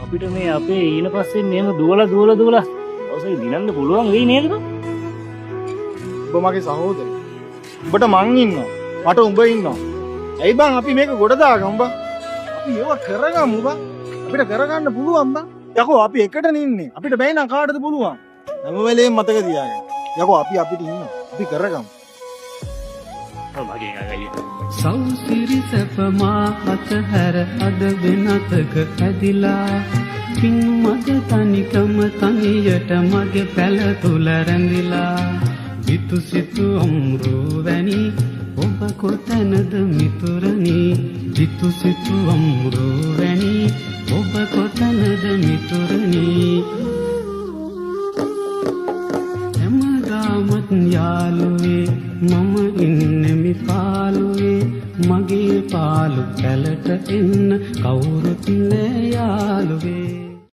අපිට මේ අපේ ඊන පස්සේ මෙහෙම දුවලා ඔසේ දිනන්න පුළුවන් වෙයි නේද? ඔබ මගේ සහෝදරයා. ඔබට මං ඉන්නවා. මට උඹ ඉන්නවා. ඇයි බං අපි මේක ගොඩ දාගමු බං. අපි ඒව කරගමු බං. අපිට කරගන්න පුළුවන් බං. යකෝ අපි එකටනේ ඉන්නේ. අපිට බැයි නම් කාටද පුළුවන්. හැම වෙලේම මතක තියාගන්න. යකෝ අපි අපිට ඉන්නවා. අපි කරගමු. මගේ අයියා. සෞසිරි සැපමා අතහැර අද වෙනතක ඇදිලා පින් මග තනිකම තනියට මගේ පැල තුල රැඳිලා සිතු සිතු අම්රු වැනි ඔබ කොතැනද මිතුරනි සිතු සිතු අම්රු වැනි ඔබ කොතැනද මිතුරනි හැමදාමත් යාළුවේ මම ඉන්නේ මි පාළුවේ මගේ පාළු පැලට එන්න කවුරුත් නෑ යාළුවේ